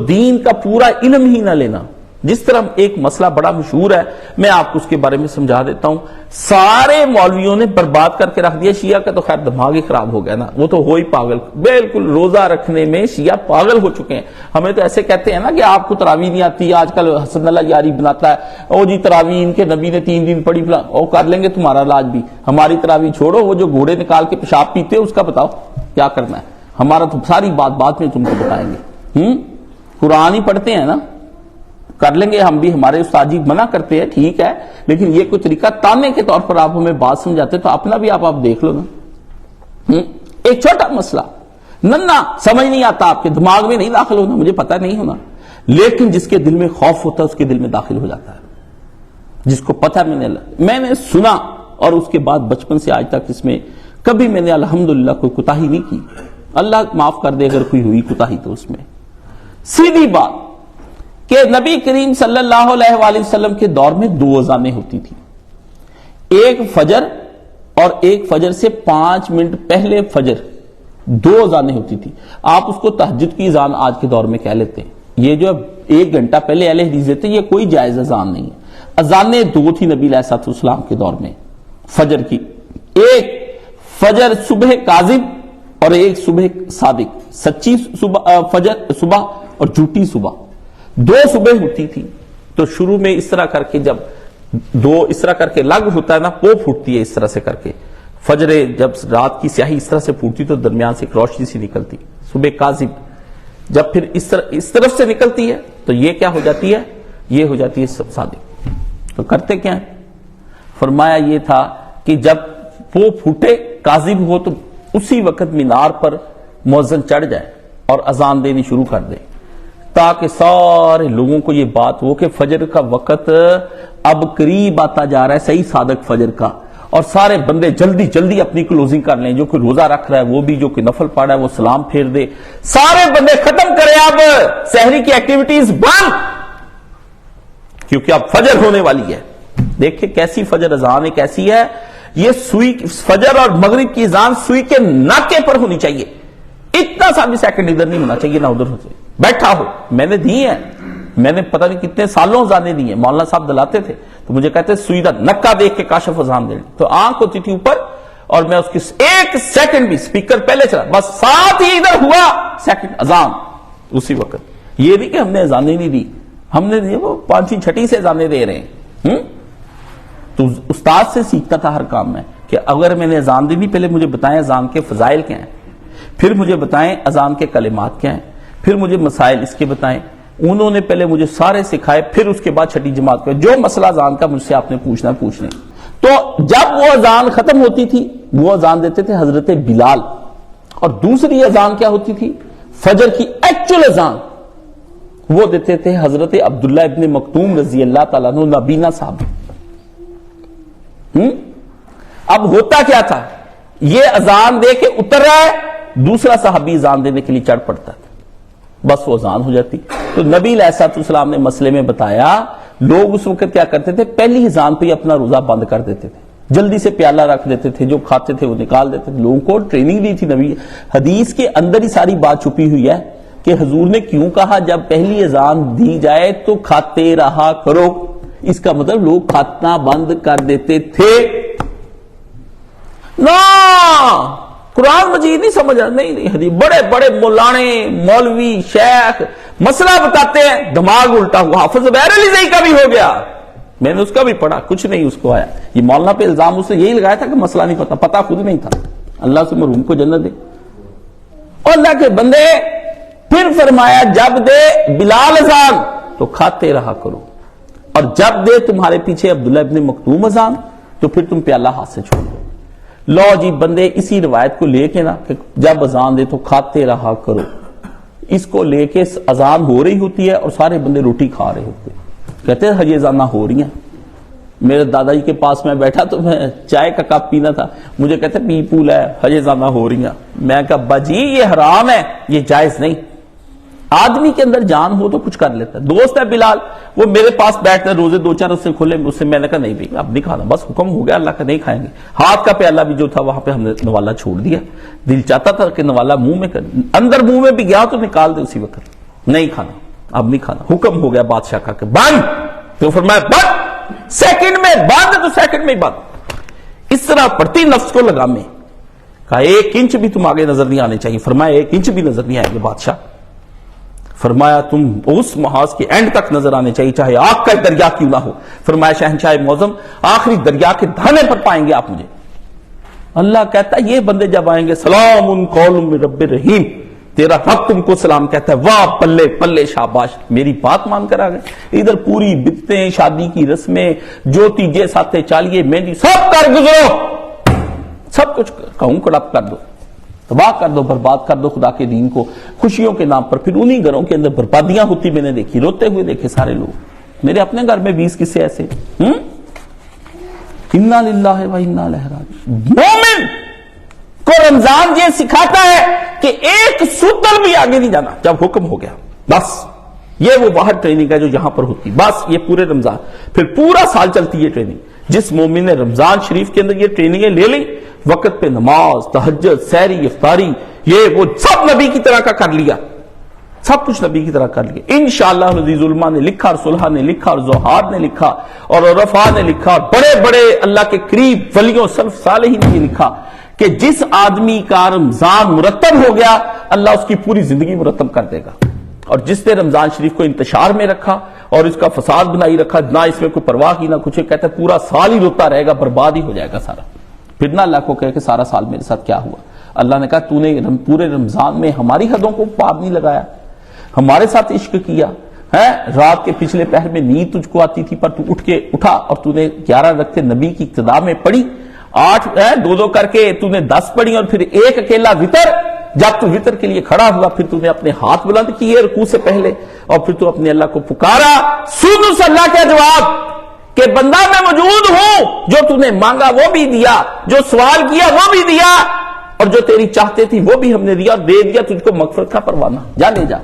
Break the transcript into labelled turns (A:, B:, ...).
A: دین کا پورا علم ہی نہ لینا. جس طرح ایک مسئلہ بڑا مشہور ہے، میں آپ کو اس کے بارے میں سمجھا دیتا ہوں. سارے مولویوں نے برباد کر کے رکھ دیا. شیعہ کا تو خیر دماغ ہی خراب ہو گیا نا، وہ تو ہو ہی پاگل. بالکل روزہ رکھنے میں شیعہ پاگل ہو چکے ہیں. ہمیں تو ایسے کہتے ہیں نا کہ آپ کو تراویح نہیں آتی، آج کل حسن اللہ یاری بناتا ہے، او جی تراویح ان کے نبی نے 3 دن پڑھی، او کر لیں گے تمہارا علاج بھی. ہماری تراویح چھوڑو، وہ جو گھوڑے نکال کے پیشاب پیتے اس کا بتاؤ کیا کرنا ہے. ہمارا تو ساری بات میں تم کو بتائیں گے. قرآن ہی پڑھتے ہیں نا، کر لیں گے ہم بھی. ہمارے استاد جی منع کرتے ہیں ٹھیک ہے، لیکن یہ کوئی طریقہ تانے کے طور پر آپ ہمیں بات سمجھاتے تو اپنا بھی آپ دیکھ لو نا. ایک چھوٹا مسئلہ ننا سمجھ نہیں آتا، آپ کے دماغ میں نہیں داخل ہونا، مجھے پتہ نہیں ہونا، لیکن جس کے دل میں خوف ہوتا ہے اس کے دل میں داخل ہو جاتا ہے. جس کو پتہ میں نے سنا، اور اس کے بعد بچپن سے آج تک اس میں کبھی میں نے الحمدللہ کوئی کوتاہی نہیں کی. اللہ معاف کر دے اگر کوئی ہوئی کوتاہی تو اس میں. سیدھی بات کہ نبی کریم صلی اللہ علیہ وآلہ وسلم کے دور میں 2 اذانیں ہوتی تھی. ایک فجر اور ایک فجر سے 5 منٹ پہلے فجر، 2 اذانیں ہوتی تھی. آپ اس کو تہجد کی اذان آج کے دور میں کہہ لیتے ہیں. یہ جو 1 گھنٹہ پہلے اہل حدیث دیتے ہیں، یہ کوئی جائز اذان نہیں ہے. اذانیں 2 تھی نبی علیہ السلام کے دور میں فجر کی. ایک فجر صبح کاذب اور ایک صبح صادق، سچی فجر صبح اور جھوٹی صبح. 2 صبح ہوتی تھی. تو شروع میں اس طرح کر کے جب 2 اس طرح کر کے لگ ہوتا ہے نا، پو پھوٹتی ہے اس طرح سے کر کے. فجر جب رات کی سیاہی اس طرح سے پھوٹتی تو درمیان سے ایک روشنی سی نکلتی، صبح کاذب. جب پھر اس طرف سے نکلتی ہے تو یہ کیا ہو جاتی ہے، یہ ہو جاتی ہے صادق. تو کرتے کیا ہے؟ فرمایا یہ تھا کہ جب پو پھوٹے کاذب ہو تو اسی وقت مینار پر مؤذن چڑھ جائے اور اذان دینی شروع کر دے، تاکہ سارے لوگوں کو یہ بات ہو کہ فجر کا وقت اب قریب آتا جا رہا ہے، صحیح صادق فجر کا. اور سارے بندے جلدی جلدی اپنی کلوزنگ کر لیں. جو کوئی روزہ رکھ رہا ہے وہ بھی، جو کوئی نفل پڑھ رہا ہے وہ سلام پھیر دے. سارے بندے ختم کریں اب سحری کی ایکٹیویٹیز بند، کیونکہ اب فجر ہونے والی ہے. دیکھیں کیسی فجر اذان ہے، کیسی ہے یہ. سوئی فجر اور مغرب کی اذان سوئی کے ناکے پر ہونی چاہیے. اتنا سا بھی سیکنڈ ادھر نہیں ہونا چاہیے نہ ادھر ہو چاہیے. بیٹھا ہو، میں نے دی ہے، میں نے پتہ نہیں کتنے سالوں اذانیں دی ہیں. مولانا صاحب دلاتے تھے تو مجھے کہتے سوئی دا نکا دیکھ کے کاشف اذان دے. تو آنکھ ہوتی تھی اوپر اور میں اس کی 1 سیکنڈ بھی اسپیکر پہلے چلا، بس ساتھ ہی ادھر ہوا سیکنڈ اذان اسی وقت. یہ نہیں کہ ہم نے اذانیں نہیں دی، ہم نے دی وہ 5 چھٹی سے اذانیں دے رہے ہیں. تو استاد سے سیکھتا تھا ہر کام میں کہ اگر میں نے اذان دی پہلے مجھے بتائیں اذان کے فضائل کیا ہیں، پھر مجھے بتائیں اذان کے کلمات کیا ہیں، پھر مجھے مسائل اس کے بتائیں. انہوں نے پہلے مجھے سارے سکھائے، پھر اس کے بعد چھٹی جماعت کا جو مسئلہ اذان کا مجھ سے آپ نے پوچھنا پوچھ لیں. تو جب وہ اذان ختم ہوتی تھی وہ اذان دیتے تھے حضرت بلال، اور دوسری اذان کیا ہوتی تھی فجر کی ایکچوئل اذان وہ دیتے تھے حضرت عبداللہ ابن مکتوم رضی اللہ تعالیٰ عنہ نابینا صاحب. اب ہوتا کیا تھا، یہ اذان دے کے اتر رہا ہے، دوسرا صحابی اذان دینے کے لیے چڑھ پڑتا تھا، بس وہ اذان ہو جاتی. تو نبی علیہ السلام نے مسئلے میں بتایا لوگ اس وقت کیا کرتے تھے، پہلی اذان پہ ہی اپنا روزہ بند کر دیتے تھے، جلدی سے پیالہ رکھ دیتے تھے، جو کھاتے تھے وہ نکال دیتے تھے. لوگوں کو ٹریننگ دی تھی نبی. حدیث کے اندر ہی ساری بات چھپی ہوئی ہے کہ حضور نے کیوں کہا جب پہلی اذان دی جائے تو کھاتے رہا کرو. اس کا مطلب لوگ کھانا بند کر دیتے تھے. نا قرآن مجید نہیں سمجھ رہا، نہیں حدیث. بڑے بڑے مولانے مولوی شیخ مسئلہ بتاتے ہیں، دماغ الٹا ہوا. حافظ بہر علی زئی کا بھی ہو گیا، میں نے اس کا بھی پڑھا، کچھ نہیں اس کو آیا. یہ مولانا پہ الزام اس نے یہی لگایا تھا کہ مسئلہ نہیں پتا خود نہیں تھا. اللہ سے مرحوم کو جنت دے. اور اللہ کے بندے پھر فرمایا جب دے بلال اذان تو کھاتے رہا کرو، اور جب دے تمہارے پیچھے عبداللہ ابن مکتوم اذان تو پھر تم پیالہ ہاتھ سے چھوڑ دو. لو جی بندے اسی روایت کو لے کے نا کہ جب اذان دے تو کھاتے رہا کرو، اس کو لے کے اذان ہو رہی ہوتی ہے اور سارے بندے روٹی کھا رہے ہوتے ہیں، کہتے ہیں حج اذاناں ہو رہی ہیں. میرے دادا جی کے پاس میں بیٹھا تو میں چائے کا کپ پینا تھا، مجھے کہتے پی پول ہے حج اذاناں ہو رہی ہیں. میں کہا ابا جی یہ حرام ہے، یہ جائز نہیں. آدمی کے اندر جان ہو تو کچھ کر لیتا ہے. دوست ہے بلال، وہ میرے پاس بیٹھتا ہے، روزے 2-4 اس سے کھلے، اس سے میں نے کہا نہیں بھائی اب نہیں کھانا، بس حکم ہو گیا اللہ کا، نہیں کھائیں گے. ہاتھ کا پیالہ بھی جو تھا وہاں پہ ہم نے نوالا چھوڑ دیا. دل چاہتا تھا کہ نوالا منہ میں اندر منہ میں بھی گیا تو نکال دے اسی وقت، نہیں کھانا. اب نہیں کھانا. حکم ہو گیا بادشاہ کا کہ بند. تو فرمایا بند, سیکنڈ میں بند, تو سیکنڈ میں ہی بند. اس طرح پڑتی نفس کو لگامے. کہا 1 انچ بھی تم آگے نظر نہیں آنے چاہیے. فرمایا 1 انچ بھی نظر نہیں آئے گے بادشاہ. فرمایا تم اس محاذ کے اینڈ تک نظر آنے چاہیے, چاہے آگ کا دریا کیوں نہ ہو. فرمایا شہنشاہ معظم آخری دریا کے دھانے پر پائیں گے آپ مجھے. اللہ کہتا ہے یہ بندے جب آئیں گے, سلام قول من رب رحیم, تیرا رب تم کو سلام کہتا ہے. واہ پلے پلے شاباش, میری بات مان کر آ گئے. ادھر پوری بدتیں, شادی کی رسمیں, جو تیجے ساتھے چالیے, مہندی سب کر گزرو, سب کچھ کہوں کڑپ کر دو, تباہ کر دو, برباد کر دو خدا کے دین کو خوشیوں کے نام پر. پھر انہی گھروں کے اندر بربادیاں ہوتی میں نے دیکھی, روتے ہوئے دیکھے سارے لوگ. میرے اپنے گھر میں 20 قصے ایسے. انا للہ و انا الیہ راجعون. مومن کو رمضان یہ سکھاتا ہے کہ ایک سوتر بھی آگے نہیں جانا جب حکم ہو گیا. بس یہ وہ باہر ٹریننگ ہے جو یہاں پر ہوتی, بس یہ پورے رمضان, پھر پورا سال چلتی ہے ٹریننگ. جس مومن نے رمضان شریف کے اندر یہ ٹریننگیں لے لی, وقت پہ نماز, تہجد, سحری, افطاری, یہ وہ سب نبی کی طرح کا کر لیا, سب کچھ نبی کی طرح کر لیا. انشاءاللہ عزیز علماء نے لکھا, اور صلحہ نے لکھا, اور زہاد نے لکھا, اور عرفاء نے لکھا, اور بڑے بڑے اللہ کے قریب ولیوں سلف صالحین نے لکھا کہ جس آدمی کا رمضان مرتب ہو گیا اللہ اس کی پوری زندگی مرتب کر دے گا. اور جس نے رمضان شریف کو انتشار میں رکھا اور اس کا فساد بنائی رکھا, نہ اس میں کوئی پرواہ کی نہ کچھ, کہتا ہے پورا سال ہی روتا رہے گا, برباد ہی ہو جائے گا سارا. پھر نہ اللہ کو کہے کہ سارا سال میرے ساتھ کیا ہوا. اللہ نے کہا تو نے پورے رمضان میں ہماری حدوں کو پار نہیں لگایا, ہمارے ساتھ عشق کیا ہے. رات کے پچھلے پہر میں نیند تجھ کو آتی تھی پر تو اٹھا اور تو نے 11 رکعتیں نبی کی اقتداء میں پڑھی, 8 2 کر کے تو نے 10 پڑھی, اور پھر ایک اکیلا وتر. جب تو وتر کے لیے کھڑا ہوا پھر تو نے اپنے ہاتھ بلند کیے رکوع سے پہلے, اور پھر تو اپنے اللہ کو پکارا. سن اس اللہ کا جواب کہ بندہ میں موجود ہوں, جو تو نے مانگا وہ بھی دیا, جو سوال کیا وہ بھی دیا, اور جو تیری چاہتے تھی وہ بھی ہم نے دیا, اور دے دیا تجھ کو مغفرت کا پروانہ. جا لے جا.